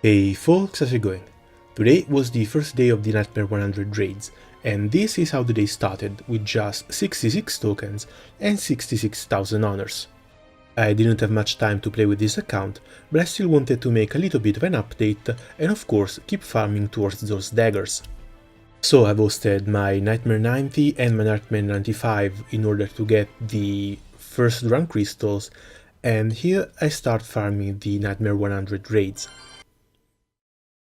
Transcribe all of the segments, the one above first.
Hey folks, how's it going? Today was the first day of the Nightmare 100 raids, and this is how the day started, with just 66 tokens and 66,000 honors. I didn't have much time to play with this account, but I still wanted to make a little bit of an update and of course keep farming towards those daggers. So I've hosted my Nightmare 90 and my Nightmare 95 in order to get the first run crystals, and here I start farming the Nightmare 100 raids.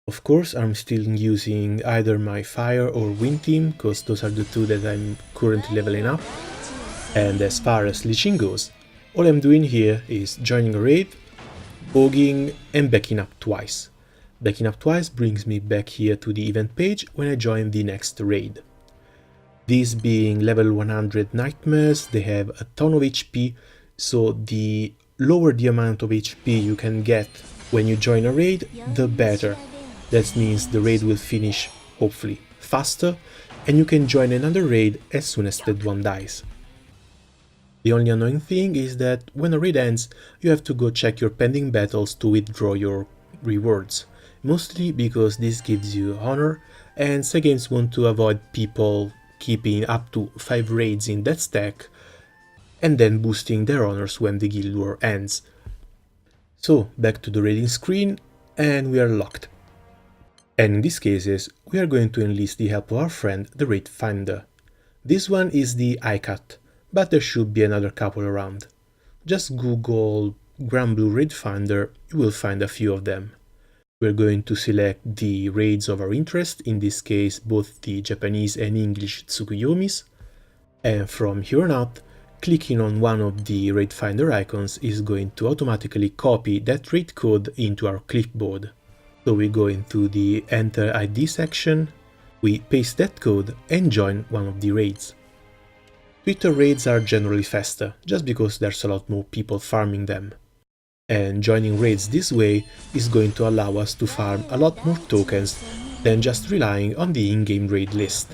Of course, I'm still using either my Fire or Wind team, because those are the two that I'm currently leveling up. And as far as leeching goes, all I'm doing here is joining a raid, bogeying and backing up twice. Backing up twice brings me back here to the event page when I join the next raid. These being level 100 nightmares, they have a ton of HP, so the lower the amount of HP you can get when you join a raid, the better. That means the raid will finish, hopefully, faster, and you can join another raid as soon as that one dies. The only annoying thing is that when a raid ends, you have to go check your pending battles to withdraw your rewards, mostly because this gives you honor, and Games want to avoid people keeping up to 5 raids in that stack, and then boosting their honors when the guild war ends. So, back to the raiding screen, and we are locked. And in these cases, we are going to enlist the help of our friend, the Raid Finder. This one is the iCut, but there should be another couple around. Just Google Granblue Raid Finder, you will find a few of them. We're going to select the raids of our interest, in this case both the Japanese and English Tsukuyomis, and from here on out, clicking on one of the Raid Finder icons is going to automatically copy that raid code into our clipboard. So we go into the Enter ID section, we paste that code and join one of the raids. Twitter raids are generally faster, just because there's a lot more people farming them. And joining raids this way is going to allow us to farm a lot more tokens than just relying on the in-game raid list.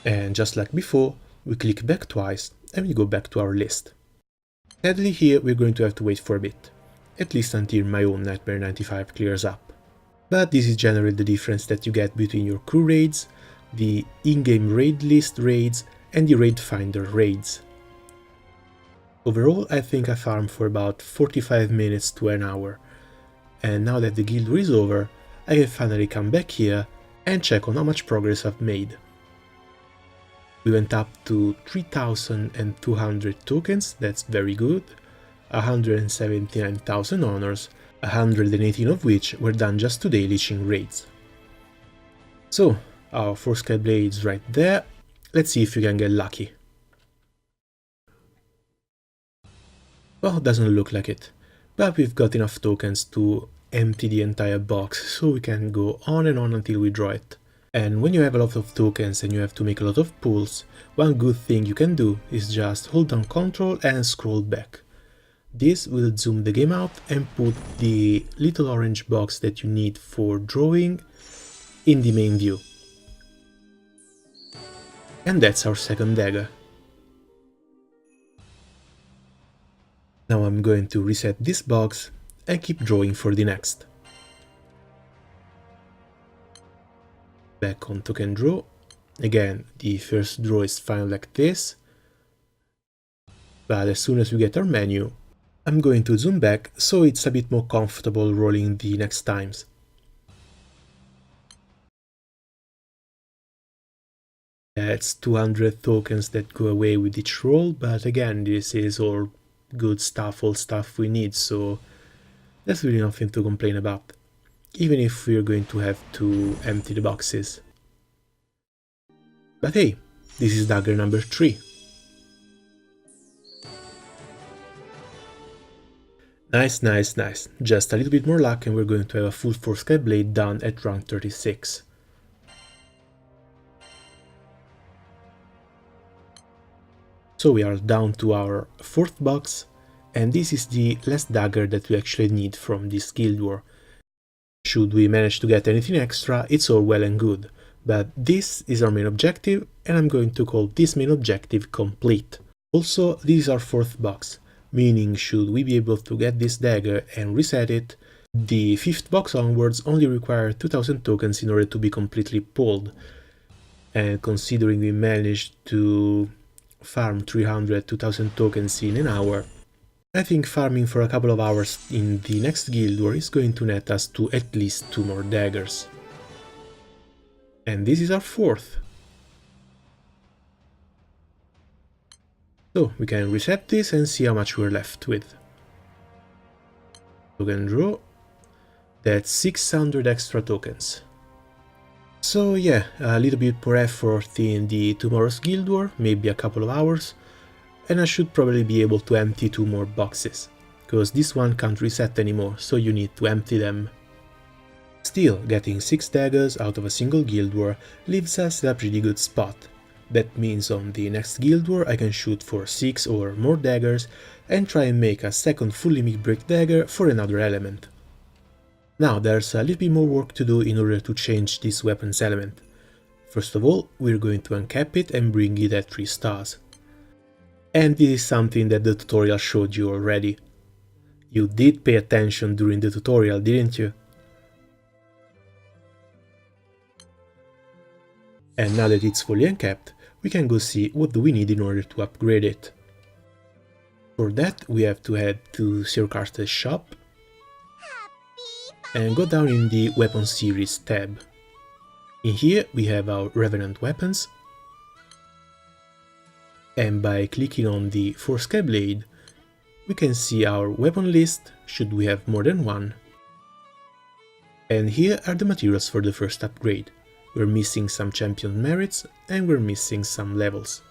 And just like before, we click back twice and we go back to our list. Sadly here we're going to have to wait for a bit, at least until my own Nightmare 95 clears up. But this is generally the difference that you get between your crew raids, the in-game raid list raids, and the raid finder raids. Overall, I think I farmed for about 45 minutes to an hour, and now that the guild war is over, I can finally come back here and check on how much progress I've made. We went up to 3,200 tokens, that's very good, 179,000 honors, 118 of which were done just today leeching raids. So, our 4 Sky Blades right there, let's see if we can get lucky. Well, it doesn't look like it, but we've got enough tokens to empty the entire box, so we can go on and on until we draw it. And when you have a lot of tokens and you have to make a lot of pulls, one good thing you can do is just hold down Ctrl and scroll back. This will zoom the game out and put the little orange box that you need for drawing in the main view. And that's our second dagger. Now I'm going to reset this box and keep drawing for the next. Back on token draw. Again, the first draw is fine like this, but as soon as we get our menu, I'm going to zoom back so it's a bit more comfortable rolling the next times. That's 200 tokens that go away with each roll, but again, this is all good stuff, all stuff we need, so there's really nothing to complain about, even if we're going to have to empty the boxes. But hey, this is dagger number 3. Nice, nice, nice. Just a little bit more luck and we're going to have a full 4 Sky Blade done at rank 36. So we are down to our 4th box, and this is the last dagger that we actually need from this guild war. Should we manage to get anything extra, it's all well and good, but this is our main objective, and I'm going to call this main objective complete. Also, this is our 4th box, meaning should we be able to get this dagger and reset it, The 5th box onwards only require 2000 tokens in order to be completely pulled, and considering we managed to farm 2000 tokens in an hour, I think farming for a couple of hours in the next guild war is going to net us to at least 2 more daggers. And this is our 4th. So we can reset this and see how much we're left with. Token draw. That's 600 extra tokens. So yeah, a little bit more effort in the tomorrow's guild war, maybe a couple of hours, and I should probably be able to empty 2 more boxes, because this one can't reset anymore, so you need to empty them. Still, getting 6 daggers out of a single guild war leaves us in a pretty good spot. That means on the next guild war I can shoot for 6 or more daggers and try and make a second fully mid-break dagger for another element. Now there's a little bit more work to do in order to change this weapon's element. First of all, we're going to uncap it and bring it at 3 stars. And this is something that the tutorial showed you already. You did pay attention during the tutorial, didn't you? And now that it's fully uncapped, we can go see what do we need in order to upgrade it. For that, we have to head to Sir Carter's shop and go down in the Weapon Series tab. In here we have our Revenant weapons, and by clicking on the Foresky blade, we can see our weapon list, should we have more than one. And here are the materials for the first upgrade. We're missing some champion merits and we're missing some levels,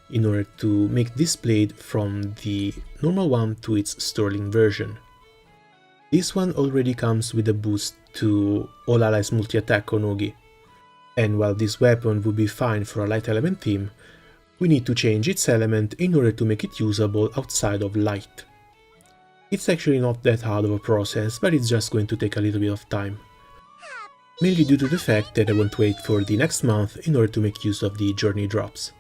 in order to make this blade from the normal one to its Sterling version. This one already comes with a boost to all allies multi-attack on Ogi, and while this weapon would be fine for a light element team, we need to change its element in order to make it usable outside of light. It's actually not that hard of a process, but it's just going to take a little bit of time. Mainly due to the fact that I want to wait for the next month in order to make use of the journey drops.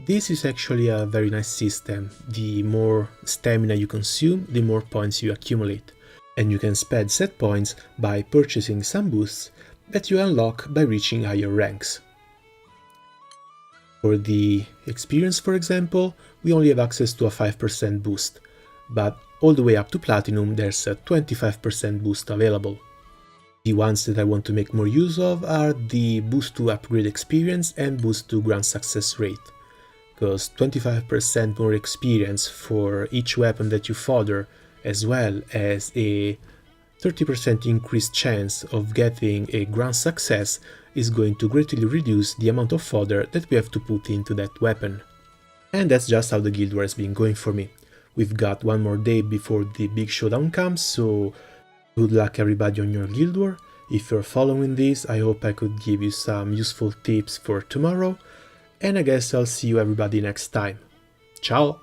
This is actually a very nice system. The more stamina you consume, the more points you accumulate, and you can spend set points by purchasing some boosts that you unlock by reaching higher ranks. For the experience, for example, we only have access to a 5% boost, but all the way up to Platinum there's a 25% boost available. The ones that I want to make more use of are the boost to upgrade experience and boost to grand success rate, because 25% more experience for each weapon that you fodder, as well as a 30% increased chance of getting a grand success, is going to greatly reduce the amount of fodder that we have to put into that weapon. And that's just how the guild war has been going for me. We've got one more day before the big showdown comes, so good luck everybody on your guild war. If you're following this, I hope I could give you some useful tips for tomorrow, and I guess I'll see you everybody next time. Ciao!